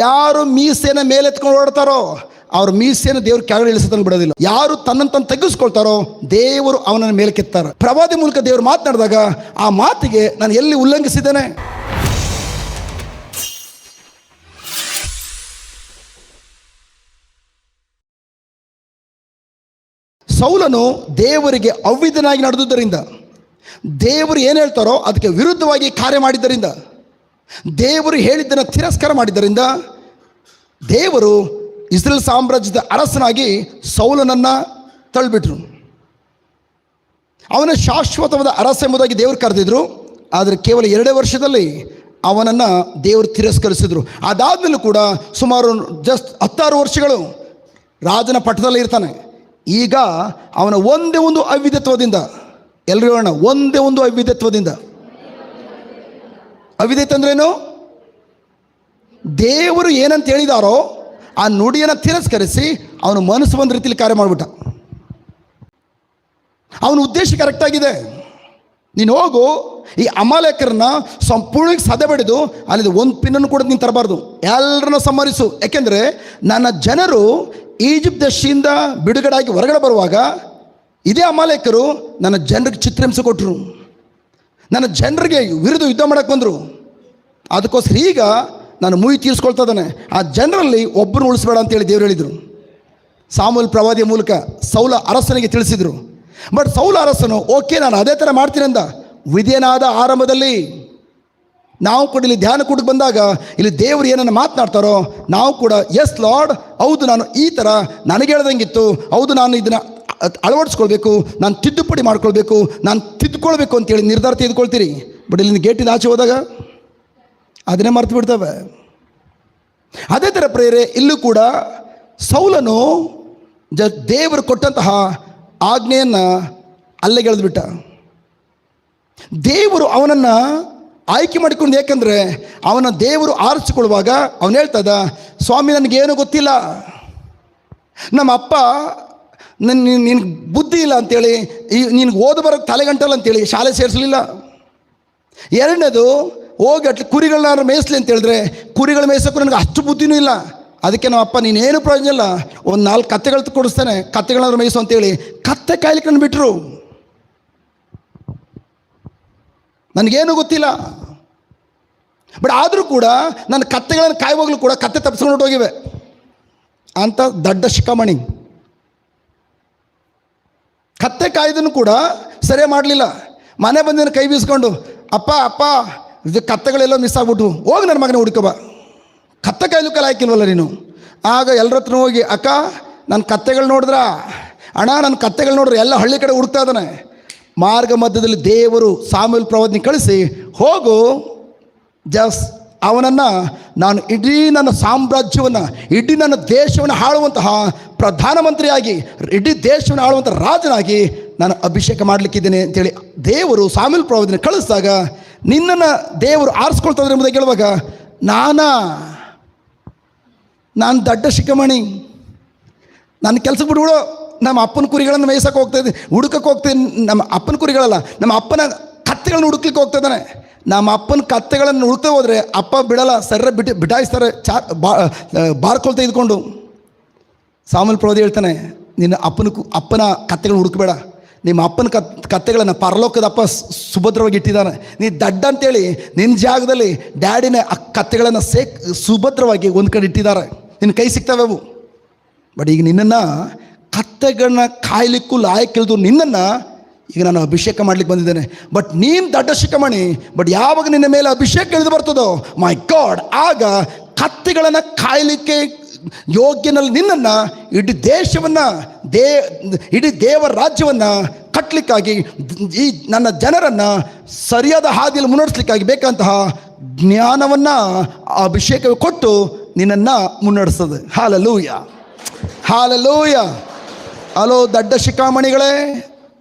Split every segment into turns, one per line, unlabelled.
ಯಾರು ಮೀಸೆನ ಮೇಲೆತ್ಕೊಂಡು ಓಡ್ತಾರೋ ಅವ್ರ ಮೀಸೆಯನ್ನು ದೇವರು ಕೆಳಗಡೆ ಇಳಿಸೋದನ್ನು ಬಿಡೋದಿಲ್ಲ. ಯಾರು ತನ್ನನ್ನು ತಗ್ಗಿಸ್ಕೊಳ್ತಾರೋ ದೇವರು ಅವನನ್ನು ಮೇಲೆ ಕೆತ್ತಾರೆ. ಪ್ರವಾದಿ ಮೂಲಕ ದೇವರು ಮಾತನಾಡಿದಾಗ ಆ ಮಾತಿಗೆ ನಾನು ಎಲ್ಲಿ ಉಲ್ಲಂಘಿಸಿದ್ದೇನೆ? ಸೌಲನು ದೇವರಿಗೆ ಅವಿಧನಾಗಿ ನಡೆದುದರಿಂದ, ದೇವರು ಏನು ಹೇಳ್ತಾರೋ ಅದಕ್ಕೆ ವಿರುದ್ಧವಾಗಿ ಕಾರ್ಯ ಮಾಡಿದ್ದರಿಂದ, ದೇವರು ಹೇಳಿದ್ದನ್ನು ತಿರಸ್ಕಾರ ಮಾಡಿದ್ದರಿಂದ ದೇವರು ಇಸ್ರೇಲ್ ಸಾಮ್ರಾಜ್ಯದ ಅರಸನಾಗಿ ಸೌಲನನ್ನು ತಳ್ಳಿಬಿಟ್ರು. ಅವನ ಶಾಶ್ವತವಾದ ಅರಸ ಎಂಬುದಾಗಿ ದೇವರು ಕರೆದಿದ್ರು. ಆದರೆ ಕೇವಲ 2 ವರ್ಷದಲ್ಲಿ ಅವನನ್ನು ದೇವರು ತಿರಸ್ಕರಿಸಿದರು. ಅದಾದಮೇಲೂ ಕೂಡ ಸುಮಾರು 16 ವರ್ಷಗಳು ರಾಜನ ಪಟ್ಟದಲ್ಲಿ ಇರ್ತಾನೆ. ಈಗ ಅವನ ಒಂದೇ ಒಂದು ಅವಿಧತ್ವದಿಂದ, ಎಲ್ಲರೂ ಹೇಳೋಣ, ಒಂದೇ ಒಂದು ಅವಿಧತ್ವದಿಂದ. ಅವಿಧೇಯತೆ ಅಂದ್ರೇನು? ದೇವರು ಏನಂತ ಹೇಳಿದಾರೋ ಆ ನುಡಿಯನ್ನು ತಿರಸ್ಕರಿಸಿ ಅವನು ಮನಸ್ಸು ಬಂದ ರೀತಿಯಲ್ಲಿ ಕಾರ್ಯ ಮಾಡಿಬಿಟ್ಟ. ಅವನ ಉದ್ದೇಶ ಕರೆಕ್ಟಾಗಿದೆ. ನೀನು ಹೋಗು, ಈ ಅಮಾಲೇಕರನ್ನ ಸಂಪೂರ್ಣವಾಗಿ ಸದೆ ಬಡಿದು ಅಲ್ಲಿ ಒಂದು ಪಿನ್ನನ್ನು ಕೂಡ ನೀನು ತರಬಾರ್ದು, ಎಲ್ಲರನ್ನ ಸಂಹರಿಸು. ಯಾಕೆಂದರೆ ನನ್ನ ಜನರು ಈಜಿಪ್ಟ್ ದೇಶದಿಂದ ಬಿಡುಗಡೆಯಾಗಿ ಹೊರಗಡೆ ಬರುವಾಗ ಇದೇ ಅಮಾಲೇಕರು ನನ್ನ ಜನರಿಗೆ ಚಿತ್ರಹಿಂಸೆ ಕೊಟ್ಟರು, ನನ್ನ ಜನರಿಗೆ ವಿರುದ್ಧ ಯುದ್ಧ ಮಾಡೋಕ್ಕೆ ಬಂದರು. ಅದಕ್ಕೋಸ್ಕರ ಈಗ ನಾನು ಮುಯಿ ತೀರಿಸ್ಕೊಳ್ತಾ ಇದ್ದಾನೆ. ಆ ಜನರಲ್ಲಿ ಒಬ್ಬರು ಉಳಿಸ್ಬೇಡ ಅಂತೇಳಿ ದೇವರು ಹೇಳಿದರು. ಸಾಮೂಲ್ ಪ್ರವಾದಿಯ ಮೂಲಕ ಸೌಲ ಅರಸನಿಗೆ ತಿಳಿಸಿದರು. ಬಟ್ ಸೌಲ ಅರಸನು ಓಕೆ ನಾನು ಅದೇ ಥರ ಮಾಡ್ತೀನಿ ಅಂದ. ವಿಧಿಯನಾದ ಆರಂಭದಲ್ಲಿ ನಾವು ಕೂಡ ಇಲ್ಲಿ ಧ್ಯಾನ ಕೂಟಕ್ಕೆ ಬಂದಾಗ ಇಲ್ಲಿ ದೇವರು ಏನನ್ನು ಮಾತನಾಡ್ತಾರೋ ನಾವು ಕೂಡ ಎಸ್ ಲಾರ್ಡ್, ಹೌದು ನಾನು ಈ ಥರ ನನಗೆ ಹೇಳ್ದಂಗಿತ್ತು, ಹೌದು ನಾನು ಇದನ್ನು ಅಳವಡಿಸ್ಕೊಳ್ಬೇಕು, ನಾನು ತಿದ್ದುಪಡಿ ಮಾಡ್ಕೊಳ್ಬೇಕು, ನಾನು ತಿದ್ದುಕೊಳ್ಬೇಕು ಅಂತೇಳಿ ನಿರ್ಧಾರ ತೆಗೆದುಕೊಳ್ತೀರಿ. ಬಟ್ ಇಲ್ಲಿಂದ ಗೇಟಿಂದ ಆಚೆ ಹೋದಾಗ ಅದನ್ನೇ ಮರ್ತು ಬಿಡ್ತವೆ. ಅದೇ ಥರ ಪ್ರೇರೆ ಇಲ್ಲೂ ಕೂಡ ಸೌಲನು ದೇವರು ಕೊಟ್ಟಂತಹ ಆಜ್ಞೆಯನ್ನು ಅಲ್ಲೆಗೆಳೆದುಬಿಟ್ಟ. ದೇವರು ಅವನನ್ನು ಆಯ್ಕೆ ಮಾಡಿಕೊಂಡು, ಏಕೆಂದರೆ ಅವನ ದೇವರು ಆರಿಸಿಕೊಳ್ಳುವಾಗ ಅವನು ಹೇಳ್ತಾ ಇದ್ದ, ಸ್ವಾಮಿ ನನಗೇನು ಗೊತ್ತಿಲ್ಲ, ನಮ್ಮ ಅಪ್ಪ ನಿನಗೆ ಬುದ್ಧಿ ಇಲ್ಲ ಅಂತೇಳಿ, ನಿನಗೆ ಓದು ಬರೋಕ್ಕೆ ತಲೆಗಂಟಲ್ಲ ಅಂತೇಳಿ ಶಾಲೆ ಸೇರಿಸಲಿಲ್ಲ. ಎರಡನೇದು, ಹೋಗಿ ಅಟ್ಲಿ ಕುರಿಗಳನ್ನ ಮೇಯಿಸ್ಲಿ ಅಂತ ಹೇಳಿದ್ರೆ ಕುರಿಗಳು ಮೇಯಿಸೋಕ್ಕೂ ನನಗೆ ಅಷ್ಟು ಬುದ್ಧಿನೂ ಇಲ್ಲ. ಅದಕ್ಕೆ ನಮ್ಮ ಅಪ್ಪ ನೀನೇನು ಪ್ರಯೋಜನ ಇಲ್ಲ, ಒಂದು 4 ಕತ್ತೆಗಳು ಕೊಡಿಸ್ತಾನೆ, ಕತ್ತೆಗಳನ್ನ ಮೇಯಿಸು ಅಂತೇಳಿ ಕತ್ತೆ ಕಾಯ್ಲಿಕ್ಕೆ ನನ್ನ ಬಿಟ್ಟರು. ನನಗೇನು ಗೊತ್ತಿಲ್ಲ. ಬಟ್ ಆದರೂ ಕೂಡ ನನ್ನ ಕತ್ತೆಗಳನ್ನು ಕಾಯುವಾಗಲೂ ಕೂಡ ಕತ್ತೆ ತಪ್ಪಿಸ್ಕೊಂಡು ಹೋಗಿವೆ ಅಂತ ದೊಡ್ಡ ಶಿಖಾಮಣಿ. ಕತ್ತೆ ಕಾಯ್ದನ್ನು ಕೂಡ ಸರಿಯಾಗಿ ಮಾಡಲಿಲ್ಲ. ಮನೆ ಬಂದಿನ ಕೈ ಬೀಸ್ಕೊಂಡು, ಅಪ್ಪ ಅಪ್ಪ ಇದು ಕತ್ತೆಗಳೆಲ್ಲೋ ಮಿಸ್ ಆಗ್ಬಿಟ್ಟು, ಹೋಗಿ ನನ್ನ ಮಗನ ಹುಡುಕಬ, ಕತ್ತೆ ಕಾಯ್ಲಿಕ್ಕೆಲ್ಲ ಹಾಕಿಲ್ವಲ್ಲ ನೀನು. ಆಗ ಎಲ್ಲರ ಹತ್ರ ಹೋಗಿ, ಅಕ್ಕ ನನ್ನ ಕತ್ತೆಗಳು ನೋಡಿದ್ರ, ಅಣ್ಣ ನನ್ನ ಕತ್ತೆಗಳು ನೋಡ್ರಿ, ಎಲ್ಲ ಹಳ್ಳಿ ಕಡೆ ಹುಡುಕ್ತಾ ಇದ್ದಾನೆ. ಮಾರ್ಗ ಮಧ್ಯದಲ್ಲಿ ದೇವರು ಸಾಮೂಲ್ ಪ್ರವಾದಿನ ಕಳಿಸಿ, ಹೋಗು ಅವನನ್ನು ನಾನು ಇಡೀ ನನ್ನ ಸಾಮ್ರಾಜ್ಯವನ್ನು, ಇಡೀ ನನ್ನ ದೇಶವನ್ನು ಆಳುವಂತಹ ಪ್ರಧಾನಮಂತ್ರಿಯಾಗಿ, ಇಡೀ ದೇಶವನ್ನು ಆಳುವಂಥ ರಾಜನಾಗಿ ನಾನು ಅಭಿಷೇಕ ಮಾಡಲಿಕ್ಕಿದ್ದೇನೆ ಅಂತೇಳಿ ದೇವರು ಸಾಮೂಲ್ ಪ್ರವಾದಿನ ಕಳಿಸಿದಾಗ, ನಿನ್ನನ್ನು ದೇವರು ಆರಿಸ್ಕೊಳ್ತಾರೆ ಎಂಬುದಾಗಿ ಹೇಳುವಾಗ, ನಾನು ದೊಡ್ಡ ಶಿಖಾಮಣಿ, ನನ್ನ ಕೆಲಸಕ್ಕೆ ಬಿಡ್ಬಿಡು, ನಮ್ಮ ಅಪ್ಪನ ಕುರಿಗಳನ್ನು ಮೇಯ್ಸಕ್ಕೆ ಹೋಗ್ತಾಯಿದ್ದೆ, ಹುಡುಕಕ್ಕೆ ಹೋಗ್ತೀನಿ. ನಮ್ಮ ಅಪ್ಪನ ಕುರಿಗಳಲ್ಲ, ನಮ್ಮ ಅಪ್ಪನ ಕತ್ತೆಗಳನ್ನ ಹುಡುಕ್ಲಿಕ್ಕೆ ಹೋಗ್ತಾ ಇದ್ದಾನೆ. ನಮ್ಮ ಅಪ್ಪನ ಕತ್ತೆಗಳನ್ನು ಹುಡುಕ್ತಾ ಹೋದರೆ ಅಪ್ಪ ಬಿಡಲ್ಲ, ಸರ್ರ ಬಿಟಾಯಿಸ್ತಾರೆ, ಬಾರ್ಕೊಳ್ತಾ ಇದ್ಕೊಂಡು. ಸಾಮೂಲ್ ಪ್ರವಾದಿ ಹೇಳ್ತಾನೆ, ನಿನ್ನ ಅಪ್ಪನ ಕತ್ತೆಗಳನ್ನ ಹುಡುಕಬೇಡ, ನಿಮ್ಮ ಅಪ್ಪನ ಕತ್ತೆಗಳನ್ನು ಪರಲೋಕದ ಅಪ್ಪ ಸುಭದ್ರವಾಗಿ ಇಟ್ಟಿದ್ದಾನೆ. ನೀ ದಡ್ಡ ಅಂತೇಳಿ ನಿನ್ನ ಜಾಗದಲ್ಲಿ ಡ್ಯಾಡಿನ ಆ ಕತ್ತೆಗಳನ್ನು ಸುಭದ್ರವಾಗಿ ಒಂದು ಕಡೆ ಇಟ್ಟಿದ್ದಾರೆ, ನಿನ್ನ ಕೈ ಸಿಗ್ತವೆ ಅವು. ಬಟ್ ಈಗ ನಿನ್ನನ್ನು ಕತ್ತೆಗಳನ್ನ ಕಾಯ್ಲಿಕ್ಕೂ ಲಾಯಕ್ಕಿಳಿದು ನಿನ್ನನ್ನು ಈಗ ನಾನು ಅಭಿಷೇಕ ಮಾಡ್ಲಿಕ್ಕೆ ಬಂದಿದ್ದೇನೆ. ಬಟ್ ನೀನು ದೊಡ್ಡ ಶಿಖಾಮಣಿ. ಬಟ್ ಯಾವಾಗ ನಿನ್ನ ಮೇಲೆ ಅಭಿಷೇಕ ಇಳಿದು ಬರ್ತದೋ, ಮೈ ಗಾಡ್, ಆಗ ಕತ್ತೆಗಳನ್ನು ಕಾಯಲಿಕ್ಕೆ ಯೋಗ್ಯನಲ್ಲಿ ನಿನ್ನನ್ನು ಇಡೀ ದೇಶವನ್ನು ಇಡೀ ದೇವರ ರಾಜ್ಯವನ್ನು ಕಟ್ಟಲಿಕ್ಕಾಗಿ, ಈ ನನ್ನ ಜನರನ್ನು ಸರಿಯಾದ ಹಾದಿಯಲ್ಲಿ ಮುನ್ನಡೆಸಲಿಕ್ಕಾಗಿ ಬೇಕಂತಹ ಜ್ಞಾನವನ್ನು ಅಭಿಷೇಕ ಕೊಟ್ಟು ನಿನ್ನನ್ನು ಮುನ್ನಡೆಸ್ತದೆ. Hallelujah, hallelujah. ಅಲೋ ದೊಡ್ಡ ಶಿಖಾಮಣಿಗಳೇ,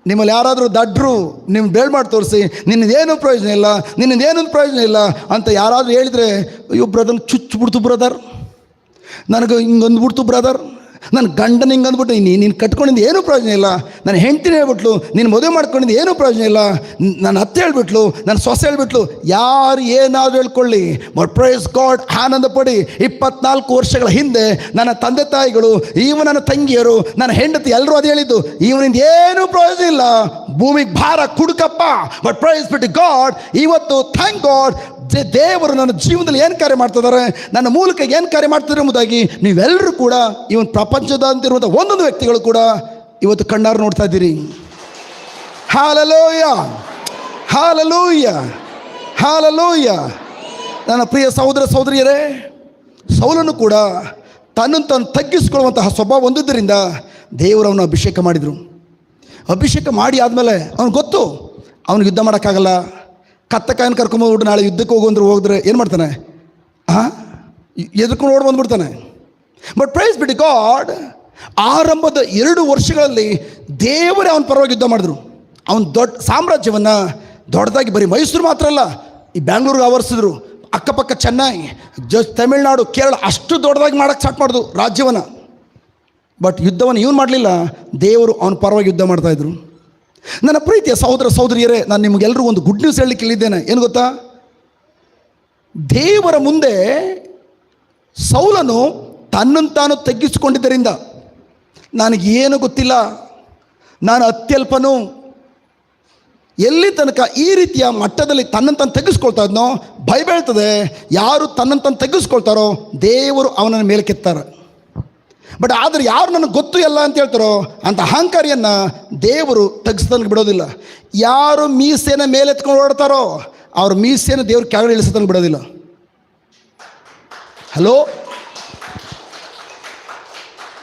ನಿಮ್ಮಲ್ಲಿ ಯಾರಾದರೂ ದಡ್ರು ನಿಮ್ಮ ಬೇಡ ಮಾಡಿ ತೋರಿಸಿ, ನಿನ್ನದೇನು ಪ್ರಯೋಜನ ಇಲ್ಲ, ನಿನ್ನದೇನು ಪ್ರಯೋಜನ ಇಲ್ಲ ಅಂತ ಯಾರಾದರೂ ಹೇಳಿದರೆ, ಅಯ್ಯೋ ಬ್ರದರ್ ಚುಚ್ಚು ಬಿಡ್ತು ಬ್ರದರ್, ನನಗೆ ಹಿಂಗೊಂದು ಬಿಡ್ತು ಬ್ರದರ್, ನನ್ನ ಗಂಡನ ಹಿಂಗೆ ಅಂದ್ಬಿಟ್ಟು ನೀನು ಕಟ್ಕೊಂಡಿದ್ದು ಏನೂ ಪ್ರಯೋಜನ ಇಲ್ಲ, ನನ್ನ ಹೆಂಡ್ತಿನ ಹೇಳ್ಬಿಟ್ಲು, ನೀನು ಮದುವೆ ಮಾಡ್ಕೊಂಡಿದ್ದು ಏನೂ ಪ್ರಯೋಜನ ಇಲ್ಲ, ನನ್ನ ಅತ್ತೆ ಹೇಳ್ಬಿಟ್ಲು, ನನ್ನ ಸೊಸೆ ಹೇಳ್ಬಿಟ್ಲು, ಯಾರು ಏನಾದರೂ ಹೇಳ್ಕೊಳ್ಳಿ, ಬಟ್ ಪ್ರೈಸ್ ಗಾಡ್, ಆನಂದ ಪಡಿ. 24 ವರ್ಷಗಳ ಹಿಂದೆ ನನ್ನ ತಂದೆ ತಾಯಿಗಳು, ಇವನು ನನ್ನ ತಂಗಿಯರು, ನನ್ನ ಹೆಂಡತಿ ಎಲ್ಲರೂ ಅದು ಹೇಳಿದ್ದು, ಇವನಿಂದ ಏನೂ ಪ್ರಯೋಜನ ಇಲ್ಲ, ಭೂಮಿಗೆ ಭಾರ ಕುಡುಕಪ್ಪ. ಬಟ್ ಪ್ರೈಸ್ ಬಿಟ್ಟು ಗಾಡ್, ಇವತ್ತು ಥ್ಯಾಂಕ್ ಗಾಡ್, ದೇವರು ನನ್ನ ಜೀವನದಲ್ಲಿ ಏನು ಕಾರ್ಯ ಮಾಡ್ತಿದ್ದಾರೆ, ನನ್ನ ಮೂಲಕ ಏನು ಕಾರ್ಯ ಮಾಡ್ತಿದ್ದಾರೆ ಎಂಬುದಾಗಿ ನೀವೆಲ್ಲರೂ ಕೂಡ ಇವನ್ ಪ್ರಪಂಚದಂತಿರುವಂಥ ಒಂದೊಂದು ವ್ಯಕ್ತಿಗಳು ಕೂಡ ಇವತ್ತು ಕಣ್ಣಾರು ನೋಡ್ತಾ ಇದ್ದೀರಿ. Hallelujah, hallelujah, hallelujah. ನನ್ನ ಪ್ರಿಯ ಸಹೋದರ ಸಹೋದರಿಯರೇ, ಸೌಲನು ಕೂಡ ತನ್ನನ್ನು ತಾನು ತಗ್ಗಿಸಿಕೊಳ್ಳುವಂತಹ ಸ್ವಭಾವ ಹೊಂದಿದ್ದರಿಂದ ದೇವರು ಅವನು ಅಭಿಷೇಕ ಮಾಡಿದರು. ಅಭಿಷೇಕ ಮಾಡಿ ಆದಮೇಲೆ ಅವ್ನಿಗೆ ಗೊತ್ತು ಅವ್ನಿಗೆ ಯುದ್ಧ ಮಾಡೋಕ್ಕಾಗಲ್ಲ. ಕತ್ತಕಾಯನ ಕರ್ಕೊಂಬಂದ್ಬಿಟ್ಟು ನಾಳೆ ಯುದ್ಧಕ್ಕೆ ಹೋಗಿದ್ರೆ ಏನು ಮಾಡ್ತಾನೆ? ಎದ್ಕೊಂಡು ಓಡಿ ಬಂದ್ಬಿಡ್ತಾನೆ. ಬಟ್ ಪ್ರೈಸ್ ಬಿಟ್ಟು ಗಾಡ್, ಆರಂಭದ 2 ವರ್ಷಗಳಲ್ಲಿ ದೇವರೇ ಅವನ ಪರವಾಗಿ ಯುದ್ಧ ಮಾಡಿದ್ರು. ಅವನ ದೊಡ್ಡ ಸಾಮ್ರಾಜ್ಯವನ್ನು ದೊಡ್ಡದಾಗಿ, ಬರೀ ಮೈಸೂರು ಮಾತ್ರ ಅಲ್ಲ, ಈ ಬ್ಯಾಂಗ್ಳೂರಿಗೆ ಆವರಿಸಿದ್ರು, ಅಕ್ಕಪಕ್ಕ ಚೆನ್ನೈ, ತಮಿಳ್ನಾಡು, ಕೇರಳ, ಅಷ್ಟು ದೊಡ್ಡದಾಗಿ ಮಾಡೋಕ್ಕೆ ಸ್ಟಾರ್ಟ್ ಮಾಡಿದ್ರು ರಾಜ್ಯವನ್ನು. ಬಟ್ ಯುದ್ಧವನ್ನು ಇವನು ಮಾಡಲಿಲ್ಲ, ದೇವರು ಅವನ ಪರವಾಗಿ ಯುದ್ಧ ಮಾಡ್ತಾಯಿದ್ರು. ನನ್ನ ಪ್ರೀತಿಯ ಸಹೋದರ ಸಹೋದರಿಯರೇ, ನಾನು ನಿಮಗೆಲ್ಲರೂ ಒಂದು ಗುಡ್ ನ್ಯೂಸ್ ಹೇಳಲಿಕ್ಕೆ ಇಲ್ಲಿದ್ದೇನೆ. ಏನು ಗೊತ್ತಾ? ದೇವರ ಮುಂದೆ ಸೌಲನು ತನ್ನನ್ನು ತಾನು ತಗ್ಗಿಸಿಕೊಂಡಿದ್ದರಿಂದ, ನನಗೇನು ಗೊತ್ತಿಲ್ಲ, ನಾನು ಅತ್ಯಲ್ಪನು, ಎಲ್ಲಿ ತನಕ ಈ ರೀತಿಯ ಮಟ್ಟದಲ್ಲಿ ತನ್ನನ್ನು ತಾನು ತಗ್ಗಿಸ್ಕೊಳ್ತಾ ಇದ್ನೋ, ಬೈಬಲ್ ಹೇಳ್ತದೆ, ಯಾರು ತನ್ನನ್ನು ತಾನು ತಗ್ಗಿಸ್ಕೊಳ್ತಾರೋ ದೇವರು ಅವನನ್ನು ಮೇಲೆ ಕೆತ್ತಾರೆ. ಬಟ್ ಆದರೆ ಯಾರು ನನಗೆ ಗೊತ್ತು ಎಲ್ಲ ಅಂತ ಹೇಳ್ತಾರೋ ಅಂಥ ಅಹಂಕಾರಿಯನ್ನು ದೇವರು ತಗ್ಗಿಸ್ತಾನೆ ಬಿಡೋದಿಲ್ಲ. ಯಾರು ಮೀಸೆನ ಮೇಲೆತ್ಕೊಂಡು ಓಡ್ತಾರೋ ಅವ್ರ ಮೀಸೆನ ದೇವ್ರು ಕೆಳಗಡೆ ಇಳಿಸ್ತಾನೆ ಬಿಡೋದಿಲ್ಲ. ಹಲೋ.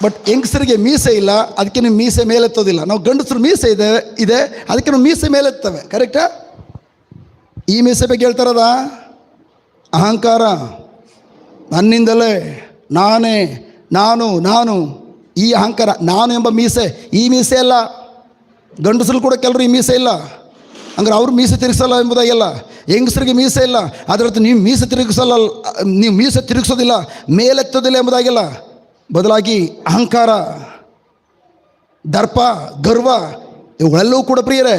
ಬಟ್ ಹೆಂಗಸರಿಗೆ ಮೀಸೆ ಇಲ್ಲ, ಅದಕ್ಕೆ ನೀವು ಮೀಸೆ ಮೇಲೆತ್ತೋದಿಲ್ಲ. ನಾವು ಗಂಡಸರು ಮೀಸೆ ಇದೆ ಅದಕ್ಕೆ ನಾವು ಮೀಸೆ ಮೇಲೆತ್ತವೆ. ಕರೆಕ್ಟಾ? ಈ ಮೀಸೆ ಬಗ್ಗೆ ಹೇಳ್ತಾರದ ಅಹಂಕಾರ, ನನ್ನಿಂದಲೇ, ನಾನೇ, ನಾನು ಈ ಅಹಂಕಾರ, ನಾನು ಎಂಬ ಮೀಸೆ. ಈ ಮೀಸೆ ಅಲ್ಲ. ಗಂಡಸರು ಕೂಡ ಕೆಲವರು ಈ ಮೀಸೆ ಇಲ್ಲ, ಹಂಗಾರೆ ಅವ್ರು ಮೀಸೆ ತಿರುಗಿಸಲ್ಲ ಎಂಬುದಾಗಿಲ್ಲ. ಹೆಂಗಸರಿಗೆ ಮೀಸೆ ಇಲ್ಲ, ಅದರದ್ದು ನೀವು ಮೀಸೆ ತಿರುಗಿಸೋದಿಲ್ಲ, ಮೇಲೆತ್ತೋದಿಲ್ಲ ಎಂಬುದಾಗಿಲ್ಲ. ಬದಲಾಗಿ ಅಹಂಕಾರ, ದರ್ಪ, ಗರ್ವ ಇವುಗಳೆಲ್ಲವೂ ಕೂಡ ಪ್ರಿಯರೇ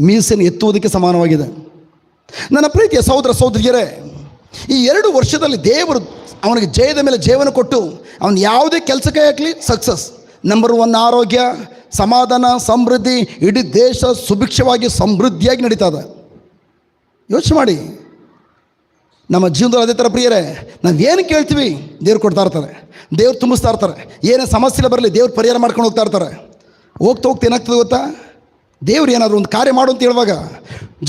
ಮೀಸೆನ ಎತ್ತುವುದಕ್ಕೆ ಸಮಾನವಾಗಿದೆ. ನನ್ನ ಪ್ರೀತಿಯ ಸಹೋದರ ಸಹೋದರಿಯರೇ, ಈ 2 ವರ್ಷದಲ್ಲಿ ದೇವರು ಅವನಿಗೆ ಜಯದ ಮೇಲೆ ಜಯವನ್ನು ಕೊಟ್ಟು ಅವನು ಯಾವುದೇ ಕೆಲಸಕ್ಕೆ ಹಾಕಲಿ ಸಕ್ಸಸ್. ನಂಬರ್ 1 ಆರೋಗ್ಯ, ಸಮಾಧಾನ, ಸಮೃದ್ಧಿ, ಇಡೀ ದೇಶ ಸುಭಿಕ್ಷವಾಗಿ ಸಮೃದ್ಧಿಯಾಗಿ ನಡೀತಾ ಇದೆ. ಯೋಚನೆ ಮಾಡಿ, ನಮ್ಮ ಜೀವನದಲ್ಲಿ ಅದೇ ಥರ ಪ್ರಿಯರೇ, ನಾವೇನು ಕೇಳ್ತೀವಿ ದೇವ್ರು ಕೊಡ್ತಾ ಇರ್ತಾರೆ, ದೇವ್ರು ತುಂಬಿಸ್ತಾ ಇರ್ತಾರೆ. ಏನೇ ಸಮಸ್ಯೆ ಬರಲಿ ದೇವ್ರು ಪರಿಹಾರ ಮಾಡ್ಕೊಂಡು ಹೋಗ್ತಾ ಇರ್ತಾರೆ. ಹೋಗ್ತಾ ಏನಾಗ್ತದೆ ಗೊತ್ತಾ? ದೇವ್ರು ಏನಾದರೂ ಒಂದು ಕಾರ್ಯ ಮಾಡು ಅಂತ ಹೇಳುವಾಗ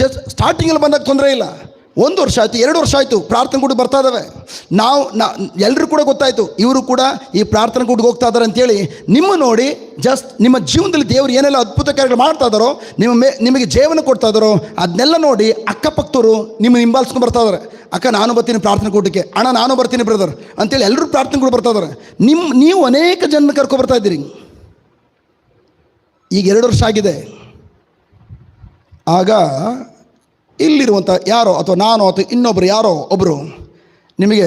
ಜಸ್ಟ್ ಸ್ಟಾರ್ಟಿಂಗಲ್ಲಿ ಬಂದಾಗ ತೊಂದರೆ ಇಲ್ಲ. 1 ವರ್ಷ ಆಯಿತು, 2 ವರ್ಷ ಆಯಿತು, ಪ್ರಾರ್ಥನೆ ಕೂಡ ಬರ್ತಾ ಇದ್ದಾವೆ. ಎಲ್ಲರೂ ಕೂಡ ಗೊತ್ತಾಯಿತು ಇವರು ಕೂಡ ಈ ಪ್ರಾರ್ಥನೆ ಕೂಡಿಗೆ ಹೋಗ್ತಾ ಇದ್ದಾರೆ ಅಂತೇಳಿ ನಿಮ್ಮ ನೋಡಿ ನಿಮ್ಮ ಜೀವನದಲ್ಲಿ ದೇವರು ಏನೆಲ್ಲ ಅದ್ಭುತ ಕಾರ್ಯಗಳು ಮಾಡ್ತಾ ಇದ್ದಾರೋ, ನಿಮಗೆ ಜೀವನ ಕೊಡ್ತಾ ಇದ್ದಾರೋ ಅದನ್ನೆಲ್ಲ ನೋಡಿ ಅಕ್ಕಪಕ್ಕದವರು ನಿಮ್ಮ ಹಿಂಬಾಲಿಸ್ಕೊಂಡು ಬರ್ತಾ ಇದ್ದಾರೆ. ಅಕ್ಕ ನಾನು ಬರ್ತೀನಿ ಪ್ರಾರ್ಥನೆ ಕೂಟಕ್ಕೆ, ಅಣ್ಣ ನಾನು ಬರ್ತೀನಿ ಬ್ರದರ್ ಅಂತೇಳಿ ಎಲ್ಲರೂ ಪ್ರಾರ್ಥನೆ ಕೂಡ ಬರ್ತಾ ಇದ್ದಾರೆ. ನೀವು ಅನೇಕ ಜನ ಕರ್ಕೊಬರ್ತಾ ಇದ್ದೀರಿ. ಈಗ 2 ವರ್ಷ ಆಗಿದೆ. ಆಗ ಇಲ್ಲಿರುವಂಥ ಯಾರೋ ಅಥವಾ ನಾನು ಅಥವಾ ಇನ್ನೊಬ್ಬರು ಯಾರೋ ಒಬ್ಬರು ನಿಮಗೆ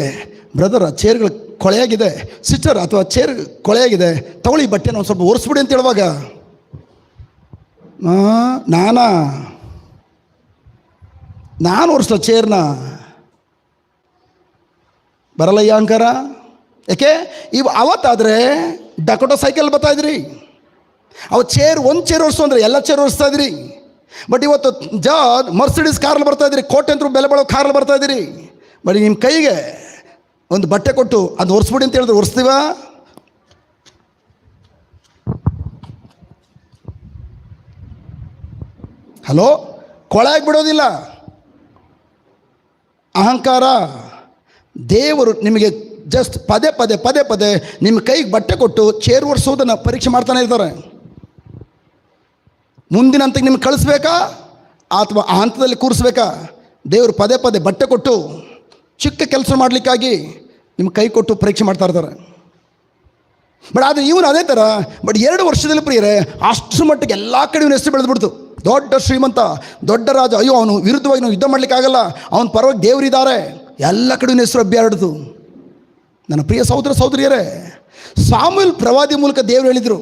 ಬ್ರದರ್ ಚೇರ್ಗಳು ಕೊಳೆಯಾಗಿದೆ, ಸಿಸ್ಟರ್ ಅಥವಾ ಚೇರ್ ಕೊಳೆಯಾಗಿದೆ, ತಗೊಳ್ಳಿ ಬಟ್ಟೆನ ಒಂದು ಸ್ವಲ್ಪ ಒರೆಸ್ಬಿಡಿ ಅಂತ ಹೇಳುವಾಗ ನಾನು ಒರೆಸ್ಲ ಚೇರ್ನ ಬರಲ್ಲ ಅಹಂಕಾರ. ಯಾಕೆ? ಅವತ್ತಾದರೆ ಡಕೋಟೋ ಸೈಕಲ್ ಬರ್ತಾಯಿದ್ರಿ, ಒಂದು ಚೇರ್ ಒರೆಸು ಅಂದರೆ ಎಲ್ಲ ಚೇರ್ ಒರೆಸ್ತಾ ಇದ್ರಿ. ಬಟ್ ಇವತ್ತು ಮರ್ಸಿಡೀಸ್ ಕಾರಲ್ಲಿ ಬರ್ತಾಯಿದ್ದೀರಿ, ಕೋಟೆಂತರೂ ಬೆಲೆ ಬಾಳೋ ಕಾರಲ್ಲಿ ಬರ್ತಾಯಿದ್ದೀರಿ. ಬಟ್ ನಿಮ್ಮ ಕೈಗೆ ಒಂದು ಬಟ್ಟೆ ಕೊಟ್ಟು ಅದು ಒರೆಸ್ಬಿಡಿ ಅಂತ ಹೇಳಿದ್ರೆ ಒರೆಸ್ತೀವ? ಹಲೋ. ಕೊಳೆ ಆಗಿಬಿಡೋದಿಲ್ಲ ಅಹಂಕಾರ. ದೇವರು ನಿಮಗೆ ಪದೇ ಪದೇ ನಿಮ್ಮ ಕೈಗೆ ಬಟ್ಟೆ ಕೊಟ್ಟು ಚೇರ್ ಒರೆಸೋದನ್ನು ಪರೀಕ್ಷೆ ಮಾಡ್ತಾನೆ ಇರ್ತಾರೆ. ಮುಂದಿನ ಹಂತಕ್ಕೆ ನಿಮ್ಗೆ ಕಳಿಸ್ಬೇಕಾ ಅಥವಾ ಆ ಹಂತದಲ್ಲಿ ಕೂರಿಸ್ಬೇಕಾ? ದೇವರು ಪದೇ ಬಟ್ಟೆ ಕೊಟ್ಟು ಚಿಕ್ಕ ಕೆಲಸ ಮಾಡಲಿಕ್ಕಾಗಿ ನಿಮ್ಮ ಕೈ ಕೊಟ್ಟು ಪರೀಕ್ಷೆ ಮಾಡ್ತಾ ಇರ್ತಾರೆ. ಬಟ್ ಆದರೆ ಇವನು ಅದೇ ಥರ. ಬಟ್ 2 ವರ್ಷದಲ್ಲಿ ಪ್ರಿಯರೇ ಅಷ್ಟರ ಮಟ್ಟಿಗೆ ಎಲ್ಲ ಕಡೆ ಇವನು ಹೆಸರು ಬೆಳೆದ್ಬಿಡ್ತು. ದೊಡ್ಡ ಶ್ರೀಮಂತ, ದೊಡ್ಡ ರಾಜ. ಅಯ್ಯೋ ಅವನು ವಿರುದ್ಧವಾಗಿ ನಾವು ಯುದ್ಧ ಮಾಡಲಿಕ್ಕಾಗಲ್ಲ, ಅವನ ಪರವಾಗಿ ದೇವರಿದ್ದಾರೆ, ಎಲ್ಲ ಕಡೆ ಇವನ ಹೆಸರು ಹರಡಿತು. ನನ್ನ ಪ್ರಿಯ ಸಹೋದರ ಸಹೋದರಿಯರೇ, ಸಾಮುವೇಲ್ ಪ್ರವಾದಿ ಮೂಲಕ ದೇವರು ಹೇಳಿದರು,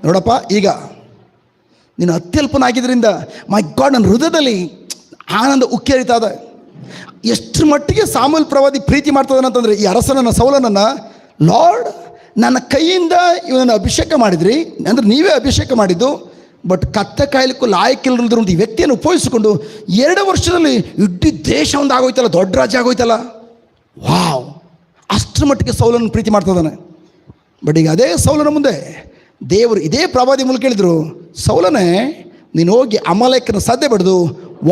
ನೋಡಪ್ಪ, ಈಗ ನೀನು ಅತ್ಯಲ್ಪನಾಗಿದ್ದರಿಂದ ಮೈ ಗಾಡ್ ನನ್ನ ಹೃದಯದಲ್ಲಿ ಆನಂದ ಉಕ್ಕಿ ಹರಿತಾ ಇದೆ. ಎಷ್ಟು ಮಟ್ಟಿಗೆ ಸಾಮುವೇಲ್ ಪ್ರವಾದಿ ಪ್ರೀತಿ ಮಾಡ್ತದನಂತಂದರೆ, ಈ ಅರಸನನ್ನು ಸೌಲನನ್ನು, ಲಾರ್ಡ್ ನನ್ನ ಕೈಯಿಂದ ಇವನನ್ನು ಅಭಿಷೇಕ ಮಾಡಿದ್ರಿ, ಅಂದರೆ ನೀವೇ ಅಭಿಷೇಕ ಮಾಡಿದ್ದು, ಬಟ್ ಕತ್ತೆ ಕಾಯ್ಲಿಕ್ಕೂ ಲಾಯಕ್ಕಿಲ್ಲದ್ರು ಅಂತ ಈ ವ್ಯಕ್ತಿಯನ್ನು ಉಪಯೋಗಿಸಿಕೊಂಡು 2 ವರ್ಷದಲ್ಲಿ ಇಡೀ ದೇಶ ಒಂದು ಆಗೋಯ್ತಲ್ಲ, ದೊಡ್ಡ ರಾಜ್ಯ ಆಗೋಯ್ತಲ್ಲ. ವಾವ್, ಅಷ್ಟರ ಮಟ್ಟಿಗೆ ಸೌಲನ್ನು ಪ್ರೀತಿ ಮಾಡ್ತದಾನೆ. ಬಟ್ ಈಗ ಅದೇ ಸೌಲನ ಮುಂದೆ ದೇವರು ಇದೇ ಪ್ರವಾದಿ ಮೂಲಕ ಹೇಳಿದರು, ಸೌಲನೇ, ನೀನು ಹೋಗಿ ಅಮಾಲೇಕನ ಸದ್ದೆ ಬಡಿದು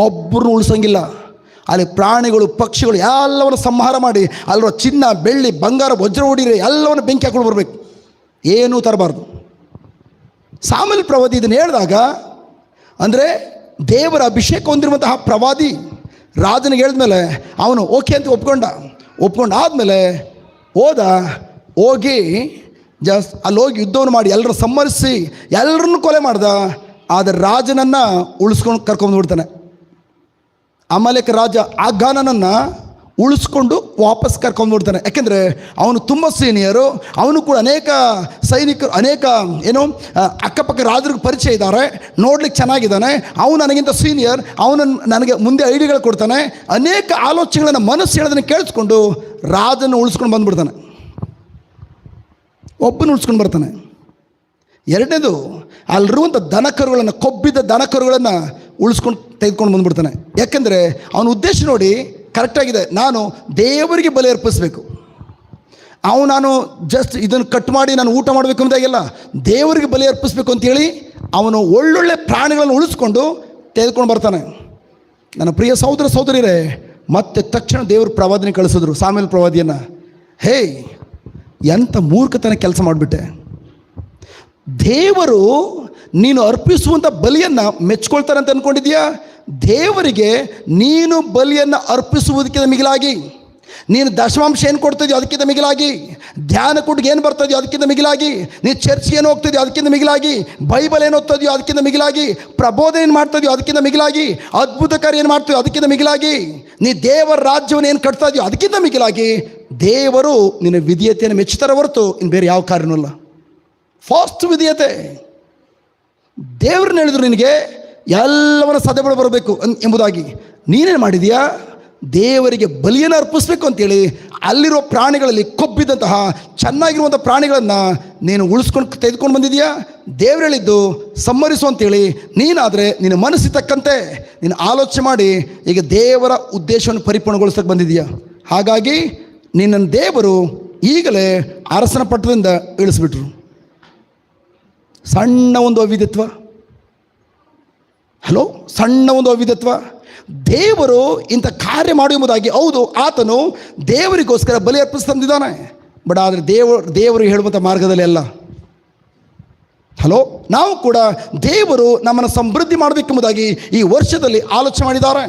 ಒಬ್ಬರನ್ನು ಉಳಿಸೋಂಗಿಲ್ಲ. ಅಲ್ಲಿ ಪ್ರಾಣಿಗಳು ಪಕ್ಷಿಗಳು ಎಲ್ಲವನ್ನು ಸಂಹಾರ ಮಾಡಿ ಅಲ್ಲಿರೋ ಚಿನ್ನ ಬೆಳ್ಳಿ ಬಂಗಾರ ವಜ್ರ ಹೊಡಿರೆ ಎಲ್ಲವನ್ನು ಬೆಂಕಿ ಹಾಕೊಂಡು ಬರಬೇಕು, ಏನೂ ತರಬಾರ್ದು. ಸಾಮುವೇಲ್ ಪ್ರವಾದಿ ಇದನ್ನು ಹೇಳಿದಾಗ, ಅಂದರೆ ದೇವರ ಅಭಿಷೇಕ ಹೊಂದಿರುವಂತಹ ಪ್ರವಾದಿ ರಾಜನಿಗೆ ಹೇಳಿದ್ಮೇಲೆ ಅವನು ಓಕೆ ಅಂತ ಒಪ್ಕೊಂಡಾದಮೇಲೆ ಹೋಗಿ ಅಲ್ಲಿ ಹೋಗಿ ಯುದ್ಧವನ್ನು ಮಾಡಿ ಎಲ್ಲರೂ ಸಂಹರಿಸಿ ಎಲ್ಲರನ್ನು ಕೊಲೆ ಮಾಡ್ದ. ಆದರೆ ರಾಜನನ್ನು ಉಳಿಸ್ಕೊಂಡು ಕರ್ಕೊಂಡು ಬಿಡ್ತಾನೆ. ಅಮಾಲೇಕ ರಾಜ ಅಗಾನನನ್ನು ಉಳಿಸ್ಕೊಂಡು ವಾಪಸ್ ಕರ್ಕೊಂಡು ಬಿಡ್ತಾನೆ. ಯಾಕೆಂದರೆ ಅವನು ತುಂಬ ಸೀನಿಯರು, ಅವನು ಕೂಡ ಅನೇಕ ಸೈನಿಕರು, ಅನೇಕ ಅಕ್ಕಪಕ್ಕ ರಾಜರಿಗೆ ಪರಿಚಯ ಇದ್ದಾರೆ, ನೋಡ್ಲಿಕ್ಕೆ ಚೆನ್ನಾಗಿದ್ದಾನೆ, ಅವನು ನನಗಿಂತ ಸೀನಿಯರ್, ಅವನು ನನಗೆ ಮುಂದೆ ಐಡಿಯಾಗಳು ಕೊಡ್ತಾನೆ, ಅನೇಕ ಆಲೋಚನೆಗಳನ್ನು ಮನಸ್ಸು ಹೇಳೋದನ್ನು ಕೇಳಿಸ್ಕೊಂಡು ರಾಜನ ಉಳಿಸ್ಕೊಂಡು ಬಂದುಬಿಡ್ತಾನೆ, ಒಬ್ಬನ ಉಳಿಸ್ಕೊಂಡು ಬರ್ತಾನೆ. ಎರಡನೇದು, ಅಲ್ಲಿರುವಂಥ ದನಕರುಗಳನ್ನು, ಕೊಬ್ಬಿದ ದನಕರುಗಳನ್ನು ತೆಗೆದುಕೊಂಡು ಬಂದುಬಿಡ್ತಾನೆ. ಯಾಕೆಂದರೆ ಅವನ ಉದ್ದೇಶ ನೋಡಿ ಕರೆಕ್ಟಾಗಿದೆ, ನಾನು ದೇವರಿಗೆ ಬಲಿ ಅರ್ಪಿಸಬೇಕು. ನಾನು ಜಸ್ಟ್ ಇದನ್ನು ಕಟ್ ಮಾಡಿ ನಾನು ಊಟ ಮಾಡಬೇಕು ಅಂದಾಗೆಲ್ಲ ದೇವರಿಗೆ ಬಲಿ ಅರ್ಪಿಸಬೇಕು ಅಂತೇಳಿ ಅವನು ಒಳ್ಳೊಳ್ಳೆ ಪ್ರಾಣಿಗಳನ್ನು ಉಳಿಸ್ಕೊಂಡು ತೆಗೆದುಕೊಂಡು ಬರ್ತಾನೆ. ನನ್ನ ಪ್ರಿಯ ಸಹೋದರ ಸಹೋದರಿಯರೇ, ಮತ್ತೆ ತಕ್ಷಣ ದೇವರು ಪ್ರವಾದಿನ ಕಳಿಸಿದ್ರು, ಸಾಮುವೇಲ್ ಪ್ರವಾದಿಯನ್ನು. ಹೇ, ಎಂಥ ಮೂರ್ಖತನ ಕೆಲಸ ಮಾಡಿಬಿಟ್ಟೆ. ದೇವರು ನೀನು ಅರ್ಪಿಸುವಂಥ ಬಲಿಯನ್ನು ಮೆಚ್ಕೊಳ್ತಾರೆ ಅಂತ ಅಂದ್ಕೊಂಡಿದ್ಯಾ? ದೇವರಿಗೆ ನೀನು ಬಲಿಯನ್ನು ಅರ್ಪಿಸುವುದಕ್ಕಿಂತ ಮಿಗಿಲಾಗಿ, ನೀನು ದಶಮಾಂಶ ಏನು ಕೊಡ್ತಿದ್ಯೋ ಅದಕ್ಕಿಂತ ಮಿಗಿಲಾಗಿ, ಧ್ಯಾನ ಕೊಟ್ಟಿಗೆ ಏನು ಬರ್ತಿದ್ಯೋ ಅದಕ್ಕಿಂತ ಮಿಗಿಲಾಗಿ, ನೀನು ಚರ್ಚ್ಗೆ ಏನು ಹೋಗ್ತಿದ್ಯೋ ಅದಕ್ಕಿಂತ ಮಿಗಿಲಾಗಿ, ಬೈಬಲ್ ಏನು ಓದ್ತಿದ್ಯೋ ಅದಕ್ಕಿಂತ ಮಿಗಿಲಾಗಿ, ಪ್ರಬೋಧನೆ ಏನು ಮಾಡ್ತಿದ್ಯೋ ಅದಕ್ಕಿಂತ ಮಿಗಿಲಾಗಿ, ಅದ್ಭುತ ಕಾರ್ಯ ಏನು ಮಾಡ್ತೀಯೋ ಅದಕ್ಕಿಂತ ಮಿಗಿಲಾಗಿ, ನೀ ದೇವರ ರಾಜ್ಯವನ್ನು ಏನು ಕಟ್ತಾ ಇದೆಯೋ ಅದಕ್ಕಿಂತ ಮಿಗಿಲಾಗಿ ದೇವರು ನಿನ್ನ ವಿಧೇಯತೆಯನ್ನು ಮೆಚ್ಚುತ್ತಾರೆ ಹೊರತು ಇನ್ನು ಬೇರೆ ಯಾವ ಕಾರ್ಯನೂ ಇಲ್ಲ. ಫಾಸ್ಟ್ ವಿಧೇಯತೆ. ದೇವ್ರನ್ನ ಹೇಳಿದ್ರು ನಿನಗೆ ಎಲ್ಲವನ್ನ ಸದೆಬಳ ಬರಬೇಕು ಎಂಬುದಾಗಿ. ನೀನೇನು ಮಾಡಿದೀಯಾ? ದೇವರಿಗೆ ಬಲಿಯನ್ನು ಅರ್ಪಿಸ್ಬೇಕು ಅಂತೇಳಿ ಅಲ್ಲಿರೋ ಪ್ರಾಣಿಗಳಲ್ಲಿ ಕೊಬ್ಬಿದಂತಹ ಚೆನ್ನಾಗಿರುವಂಥ ಪ್ರಾಣಿಗಳನ್ನು ನೀನು ತೆಗೆದುಕೊಂಡು ಬಂದಿದೆಯಾ? ದೇವ್ರು ಹೇಳಿದ್ದು ಸಂಹರಿಸು ಅಂತೇಳಿ ನೀನಾದರೆ ನಿನ್ನ ಮನಸ್ಸಿಗೆ ತಕ್ಕಂತೆ ನೀನು ಆಲೋಚನೆ ಮಾಡಿ ಈಗ ದೇವರ ಉದ್ದೇಶವನ್ನು ಪರಿಪೂರ್ಣಗೊಳಿಸೋಕ್ಕೆ ಬಂದಿದೆಯಾ. ಹಾಗಾಗಿ ನಿನ್ನನ್ನು ದೇವರು ಈಗಲೇ ಅರಸನ ಪಟ್ಟದಿಂದ ಇಳಿಸ್ಬಿಟ್ರು. ಸಣ್ಣ ಒಂದು ಅವಿಧತ್ವ, ಸಣ್ಣ ಒಂದು ಅವಿಧತ್ವ. ದೇವರು ಇಂಥ ಕಾರ್ಯ ಮಾಡಿ ಎಂಬುದಾಗಿ, ಹೌದು, ಆತನು ದೇವರಿಗೋಸ್ಕರ ಬಲಿ ಅರ್ಪಿಸ್ತಂದಿದ್ದಾನೆ, ಬಟ್ ಆದರೆ ದೇವರು ಹೇಳುವಂಥ ಮಾರ್ಗದಲ್ಲಿ ಅಲ್ಲ. ನಾವು ಕೂಡ ದೇವರು ನಮ್ಮನ್ನು ಸಮೃದ್ಧಿ ಮಾಡಬೇಕೆಂಬುದಾಗಿ ಈ ವರ್ಷದಲ್ಲಿ ಆಲೋಚನೆ ಮಾಡಿದ್ದಾರೆ.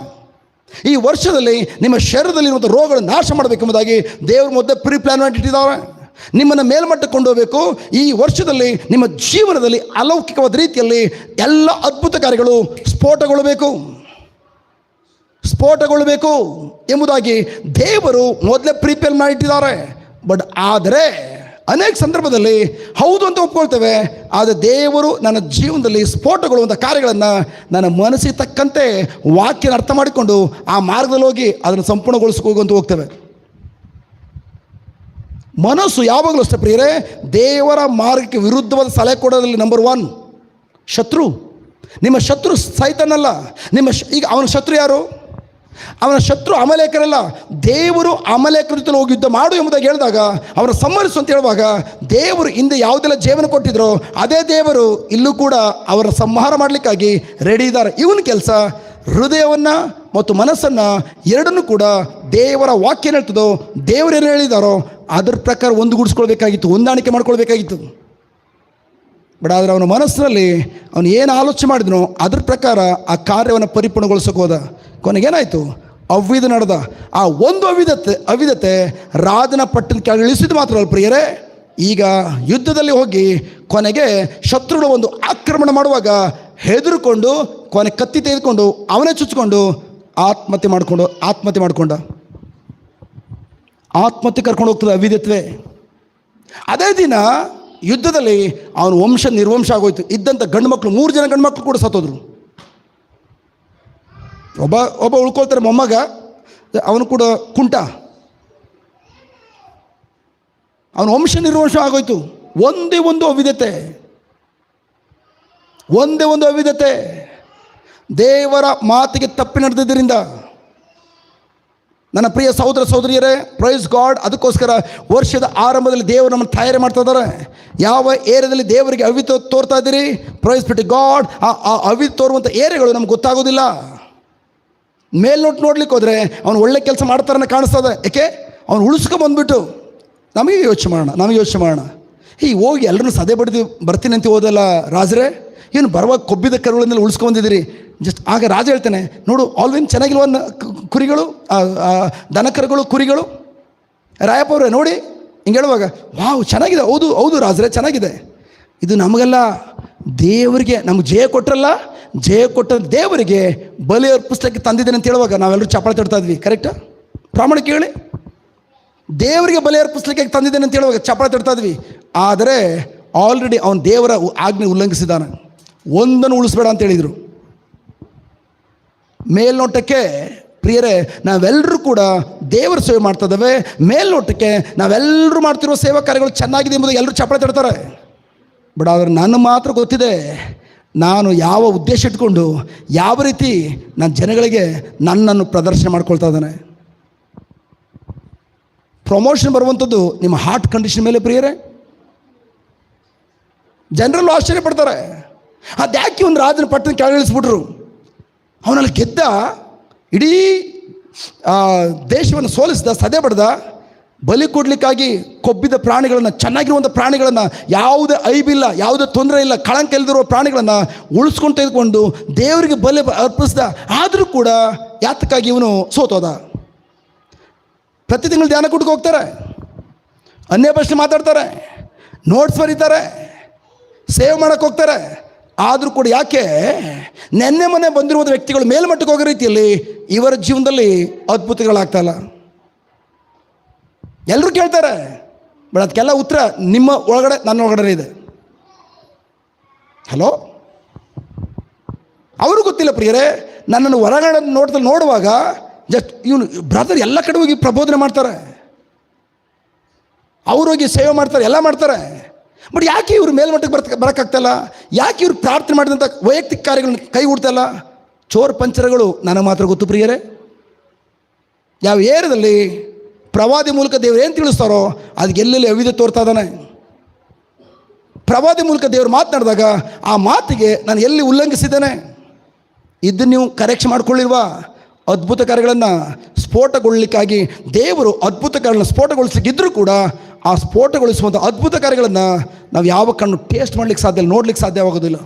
ಈ ವರ್ಷದಲ್ಲಿ ನಿಮ್ಮ ಶರೀರದಲ್ಲಿರುವಂಥ ರೋಗಗಳನ್ನು ನಾಶ ಮಾಡಬೇಕೆಂಬುದಾಗಿ ದೇವರು ಮೊದಲೇ ಪ್ಲಾನ್ ಮಾಡಿಟ್ಟಿದ್ದಾರೆ. ನಿಮ್ಮನ್ನು ಮೇಲ್ಮಟ್ಟಕ್ಕೆ ಕೊಂಡೋಗಬೇಕು. ಈ ವರ್ಷದಲ್ಲಿ ನಿಮ್ಮ ಜೀವನದಲ್ಲಿ ಅಲೌಕಿಕವಾದ ರೀತಿಯಲ್ಲಿ ಎಲ್ಲ ಅದ್ಭುತ ಕಾರ್ಯಗಳು ಸ್ಫೋಟಗೊಳ್ಳಬೇಕು ಎಂಬುದಾಗಿ ದೇವರು ಮೊದಲೇ ಪ್ರಿಪೇರ್ ಮಾಡಿಟ್ಟಿದ್ದಾರೆ. ಬಟ್ ಆದರೆ ಅನೇಕ ಸಂದರ್ಭದಲ್ಲಿ ಹೌದು ಅಂತ ಒಪ್ಕೊಳ್ತೇವೆ, ಆದರೆ ದೇವರು ನನ್ನ ಜೀವನದಲ್ಲಿ ಸ್ಫೋಟಗೊಳ್ಳುವಂಥ ಕಾರ್ಯಗಳನ್ನು ನನ್ನ ಮನಸ್ಸಿಗೆ ತಕ್ಕಂತೆ ವಾಕ್ಯನ ಅರ್ಥ ಮಾಡಿಕೊಂಡು ಆ ಮಾರ್ಗದಲ್ಲಿ ಹೋಗಿ ಅದನ್ನು ಸಂಪೂರ್ಣಗೊಳಿಸ್ಕೋಗಂತ ಹೋಗ್ತೇವೆ. ಮನಸ್ಸು ಯಾವಾಗಲೂ ಅಷ್ಟೇ ಪ್ರಿಯರೇ, ದೇವರ ಮಾರ್ಗಕ್ಕೆ ವಿರುದ್ಧವಾದ ಸಲಹೆ ಕೊಡೋದ್ರಲ್ಲಿ ನಂಬರ್ 1 ಶತ್ರು. ನಿಮ್ಮ ಶತ್ರು ಸೈತಾನಲ್ಲ. ಈಗ ಅವನ ಶತ್ರು ಯಾರು? ಅವನ ಶತ್ರು ಅಮಲೇಕರಲ್ಲ. ದೇವರು ಅಮಲೇಕರ ಜೊತೆ ಹೋಗಿ ಯುದ್ಧ ಮಾಡು ಎಂಬುದಾಗಿ ಹೇಳಿದಾಗ, ಅವನ ಸಂಹರಿಸು ಅಂತ ಹೇಳುವಾಗ, ದೇವರು ಹಿಂದೆ ಯಾವುದೆಲ್ಲ ಜೀವನ ಕೊಟ್ಟಿದ್ರೋ ಅದೇ ದೇವರು ಇಲ್ಲೂ ಕೂಡ ಅವರ ಸಂಹಾರ ಮಾಡಲಿಕ್ಕಾಗಿ ರೆಡಿ ಇದ್ದಾರೆ. ಇವನ ಕೆಲಸ ಹೃದಯವನ್ನು ಮತ್ತು ಮನಸ್ಸನ್ನು ಎರಡನ್ನೂ ಕೂಡ ದೇವರ ವಾಕ್ಯ ಹೇಳ್ತದೋ, ದೇವರು ಏನು ಹೇಳಿದಾರೋ ಅದರ ಪ್ರಕಾರ ಒಂದುಗೂಡಿಸ್ಕೊಳ್ಬೇಕಾಗಿತ್ತು, ಹೊಂದಾಣಿಕೆ ಮಾಡ್ಕೊಳ್ಬೇಕಾಗಿತ್ತು. ಬಟ್ ಆದರೆ ಅವನ ಮನಸ್ಸಿನಲ್ಲಿ ಅವನು ಏನು ಆಲೋಚನೆ ಮಾಡಿದನೋ ಅದ್ರ ಪ್ರಕಾರ ಆ ಕಾರ್ಯವನ್ನು ಪರಿಪೂರ್ಣಗೊಳಿಸೋಕೆ ಹೋದ. ಕೊನೆಗೇನಾಯಿತು? ಅವ್ವಿಧ ನಡೆದ. ಆ ಒಂದು ಅವಿಧತೆ ರಾಜನ ಪಟ್ಟದ ಕೆಳಗೆ ಇಳಿಸಿದ್ದು ಮಾತ್ರ ಅಲ್ಲ ಪ್ರಿಯರೇ, ಈಗ ಯುದ್ಧದಲ್ಲಿ ಹೋಗಿ ಕೊನೆಗೆ ಶತ್ರುಗಳು ಒಂದು ಆಕ್ರಮಣ ಮಾಡುವಾಗ ಹೆದರ್ಕೊಂಡು ಕೊನೆ ಕತ್ತಿ ತೆಗೆದುಕೊಂಡು ಅವನೇ ಚುಚ್ಚಿಕೊಂಡು ಆತ್ಮಹತ್ಯೆ ಮಾಡಿಕೊಂಡ. ಆತ್ಮಹತ್ಯೆ ಕರ್ಕೊಂಡು ಹೋಗ್ತದೆ ಅವಿಧತ್ವೇ. ಅದೇ ದಿನ ಯುದ್ಧದಲ್ಲಿ ಅವನ ವಂಶ ನಿರ್ವಂಶ ಆಗೋಯ್ತು. ಇದ್ದಂಥ ಗಂಡು ಮಕ್ಕಳು 3 ಜನ ಗಂಡು ಮಕ್ಕಳು ಕೂಡ ಸತ್ತೋದ್ರು. ಒಬ್ಬ ಉಳ್ಕೊಳ್ತಾರೆ ಮೊಮ್ಮಗ, ಅವನು ಕೂಡ ಕುಂಟ. ಅವನ ವಂಶ ನಿರ್ವಂಶ ಆಗೋಯ್ತು. ಒಂದೇ ಒಂದು ಅವಿಧತೆ ದೇವರ ಮಾತಿಗೆ ತಪ್ಪಿ ನಡೆದಿದ್ದರಿಂದ. ನನ್ನ ಪ್ರಿಯ ಸಹೋದರ ಸಹೋದರಿಯರೇ, ಪ್ರೈಸ್ ಗಾಡ್. ಅದಕ್ಕೋಸ್ಕರ ವರ್ಷದ ಆರಂಭದಲ್ಲಿ ದೇವರು ನಮ್ಮನ್ನು ತಯಾರಿ ಮಾಡ್ತಾ ಇದ್ದಾರೆ. ಯಾವ ಏರಿಯಾದಲ್ಲಿ ದೇವರಿಗೆ ಅವಿತ ತೋರ್ತಾ ಇದ್ದೀರಿ, ಪ್ರೈಸ್ ಬಿಟ್ಟು ಗಾಡ್, ಆ ಅವಿತ ತೋರುವಂಥ ಏರಿಯಾಗಳು ನಮ್ಗೆ ಗೊತ್ತಾಗೋದಿಲ್ಲ. ಮೇಲ್ನೋಟ್ ನೋಡ್ಲಿಕ್ಕೆ ಹೋದರೆ ಅವನು ಒಳ್ಳೆ ಕೆಲಸ ಮಾಡ್ತಾರನ್ನ ಕಾಣಿಸ್ತದೆ. ಯಾಕೆ? ಅವನು ಉಳಿಸ್ಕೊಂಬಂದ್ಬಿಟ್ಟು ನಮಗೆ ಯೋಚನೆ ಮಾಡೋಣ ಹೋಗಿ ಎಲ್ಲರನ್ನೂ ಸದೆ ಬಡಿದು ಬರ್ತೀನಿ ಅಂತ ಹೋದಲ್ಲ ರಾಜರೇ, ಏನು ಬರುವಾಗ ಕೊಬ್ಬಿದ ಕರುಗಳನ್ನೆಲ್ಲ ಉಳಿಸ್ಕೊಂಬಂದಿದ್ದೀರಿ. ಜಸ್ಟ್ ಆಗ ರಾಜ ಹೇಳ್ತಾನೆ, ನೋಡು ಆಲ್ವೇನ್ ಚೆನ್ನಾಗಿಲ್ವ ಕುರಿಗಳು, ದನಕರುಗಳು, ಕುರಿಗಳು. ರಾಯಪ್ಪ ಅವರೇ ನೋಡಿ ಹಿಂಗೆ ಹೇಳುವಾಗ, ವಾವ್ ಚೆನ್ನಾಗಿದೆ, ಹೌದು ರಾಜರೇ ಚೆನ್ನಾಗಿದೆ. ಇದು ನಮಗೆಲ್ಲ ದೇವರಿಗೆ, ನಮ್ಗೆ ಜಯ ಕೊಟ್ಟರಲ್ಲ, ಜಯ ಕೊಟ್ಟ ದೇವರಿಗೆ ಬಲಿ ಅರ್ಪಿಸ್ಲಿಕ್ಕೆ ತಂದಿದ್ದೇನೆ ಅಂತ ಹೇಳುವಾಗ ನಾವೆಲ್ಲರೂ ಚಪ್ಪಾಳೆ ತಡ್ತಾ ಇದ್ವಿ. ಕರೆಕ್ಟಾ? ಪ್ರಾಮಾಣಿಕ ಹೇಳಿ, ದೇವರಿಗೆ ಬಲಿ ಅರ್ಪಿಸ್ಲಿಕ್ಕೆ ತಂದಿದ್ದೇನೆ ಅಂತ ಹೇಳುವಾಗ ಚಪ್ಪಾಳೆ ತಡ್ತಾ ಇದ್ವಿ. ಆದರೆ ಆಲ್ರೆಡಿ ಅವನು ದೇವರ ಆಜ್ಞೆ ಉಲ್ಲಂಘಿಸಿದ್ದಾನೆ. ಒಂದನ್ನು ಉಳಿಸ್ಬೇಡ ಅಂತ ಹೇಳಿದರು. ಮೇಲ್ನೋಟಕ್ಕೆ ಪ್ರಿಯರೇ ನಾವೆಲ್ಲರೂ ಕೂಡ ದೇವರ ಸೇವೆ ಮಾಡ್ತಾ ಇದ್ದೇವೆ. ಮೇಲ್ನೋಟಕ್ಕೆ ನಾವೆಲ್ಲರೂ ಮಾಡ್ತಿರುವ ಸೇವಾ ಕಾರ್ಯಗಳು ಚೆನ್ನಾಗಿದೆ ಎಂಬುದು ಎಲ್ಲರೂ ಚಪ್ಪಾಳೆ ತಡ್ತಾರೆ. ಬಟ್ ಆದರೆ ನನ್ನ ಮಾತ್ರ ಗೊತ್ತಿದೆ, ನಾನು ಯಾವ ಉದ್ದೇಶ ಇಟ್ಕೊಂಡು ಯಾವ ರೀತಿ ನಾನು ಜನಗಳಿಗೆ ನನ್ನನ್ನು ಪ್ರದರ್ಶನ ಮಾಡ್ಕೊಳ್ತಾ ಇದ್ದಾನೆ. ಪ್ರಮೋಷನ್ ಬರುವಂಥದ್ದು ನಿಮ್ಮ ಹಾರ್ಟ್ ಕಂಡೀಷನ್ ಮೇಲೆ ಪ್ರಿಯರೇ. ಜನರಲ್ಲೂ ಆಶ್ಚರ್ಯ ಪಡ್ತಾರೆ, ಅದ್ಯಾಕೆ ಒಂದು ರಾಜನ ಪಟ್ಟಣ ಕೆಳಗಿಳಿಸ್ಬಿಟ್ರು, ಅವನಲ್ಲಿ ಗೆದ್ದ, ಇಡೀ ದೇಶವನ್ನು ಸೋಲಿಸಿದ, ಸದೆ ಬಡ್ದ, ಬಲಿ ಕೊಡಲಿಕ್ಕಾಗಿ ಕೊಬ್ಬಿದ ಪ್ರಾಣಿಗಳನ್ನು, ಚೆನ್ನಾಗಿರುವಂಥ ಪ್ರಾಣಿಗಳನ್ನು, ಯಾವುದೇ ಐಬಿಲ್ಲ, ಯಾವುದೇ ತೊಂದರೆ ಇಲ್ಲ, ಕಳಂಕ ಇಲ್ಲದಿರುವ ಪ್ರಾಣಿಗಳನ್ನು ಉಳಿಸ್ಕೊಂಡು ತೆಗೆದುಕೊಂಡು ದೇವರಿಗೆ ಬಲಿ ಅರ್ಪಿಸ್ದ. ಆದರೂ ಕೂಡ ಯಾತಕ್ಕಾಗಿ ಇವನು ಸೋತೋದ. ಪ್ರತಿ ತಿಂಗಳು ಧ್ಯಾನ ಕೂಟಕ್ಕೆ ಹೋಗ್ತಾರೆ, ಅನ್ಯ ಭಾಷೆ ಮಾತಾಡ್ತಾರೆ, ನೋಟ್ಸ್ ಬರೀತಾರೆ, ಸೇವ್ ಮಾಡೋಕ್ಕೆ ಹೋಗ್ತಾರೆ. ಆದರೂ ಕೂಡ ಯಾಕೆ ನೆನ್ನೆ ಮೊನ್ನೆ ಬಂದಿರುವಂಥ ವ್ಯಕ್ತಿಗಳು ಮೇಲ್ಮಟ್ಟಕ್ಕೆ ಹೋಗೋ ರೀತಿಯಲ್ಲಿ ಇವರ ಜೀವನದಲ್ಲಿ ಅದ್ಭುತಗಳಾಗ್ತಾಯಿಲ್ಲ. ಎಲ್ಲರೂ ಕೇಳ್ತಾರೆ, ಬಟ್ ಅದಕ್ಕೆಲ್ಲ ಉತ್ತರ ನಿಮ್ಮ ಒಳಗಡೆ, ನನ್ನ ಒಳಗಡೆ ಇದೆ. ಹಲೋ, ಅವರು ಗೊತ್ತಿಲ್ಲ ಪ್ರಿಯರೇ. ನನ್ನನ್ನು ಹೊರಗಡೆ ನೋಟದಲ್ಲಿ ನೋಡುವಾಗ ಜಸ್ಟ್ ಇವನು ಬ್ರದರ್ ಎಲ್ಲ ಕಡೆ ಹೋಗಿ ಪ್ರಬೋಧನೆ ಮಾಡ್ತಾರೆ, ಅವರು ಹೋಗಿ ಸೇವೆ ಮಾಡ್ತಾರೆ, ಎಲ್ಲ ಮಾಡ್ತಾರೆ. ಬಟ್ ಯಾಕೆ ಇವರು ಮೇಲ್ಮಟ್ಟಕ್ಕೆ ಬರೋಕ್ಕಾಗ್ತಾಯಿಲ್ಲ? ಯಾಕೆ ಇವರು ಪ್ರಾರ್ಥನೆ ಮಾಡಿದಂಥ ವೈಯಕ್ತಿಕ ಕಾರ್ಯಗಳನ್ನ ಕೈ ಹುಡ್ತಾಯಿಲ್ಲ? ಚೋರ್ ಪಂಚರಗಳು ನನಗೆ ಮಾತ್ರ ಗೊತ್ತು ಪ್ರಿಯರೇ. ಯಾವ ಏರಿಯಾದಲ್ಲಿ ಪ್ರವಾದಿ ಮೂಲಕ ದೇವರು ಏನು ತಿಳಿಸ್ತಾರೋ ಅದಕ್ಕೆ ಎಲ್ಲೆಲ್ಲಿ ಅವಿದೆ ತೋರ್ತಾ ಇದ್ದಾನೆ. ಪ್ರವಾದಿ ಮೂಲಕ ದೇವರು ಮಾತನಾಡಿದಾಗ ಆ ಮಾತಿಗೆ ನಾನು ಎಲ್ಲಿ ಉಲ್ಲಂಘಿಸಿದ್ದೇನೆ, ಇದನ್ನು ನೀವು ಕರೆಕ್ಷನ್ ಮಾಡ್ಕೊಳ್ಳಿಲ್ವಾ? ಅದ್ಭುತ ಕಾರ್ಯಗಳನ್ನು ಸ್ಫೋಟಗೊಳ್ಳಲಿಕ್ಕಾಗಿ ದೇವರು ಅದ್ಭುತ ಕಾರ್ಯಗಳನ್ನು ಸ್ಫೋಟಗೊಳಿಸಲಿಕ್ಕಿದ್ರೂ ಕೂಡ ಆ ಸ್ಫೋಟಗೊಳಿಸುವಂಥ ಅದ್ಭುತ ಕಾರ್ಯಗಳನ್ನು ನಾವು ಯಾವ ಕಣ್ಣು ಟೇಸ್ಟ್ ಮಾಡಲಿಕ್ಕೆ ಸಾಧ್ಯ ಇಲ್ಲ, ನೋಡ್ಲಿಕ್ಕೆ ಸಾಧ್ಯವಾಗೋದಿಲ್ಲ.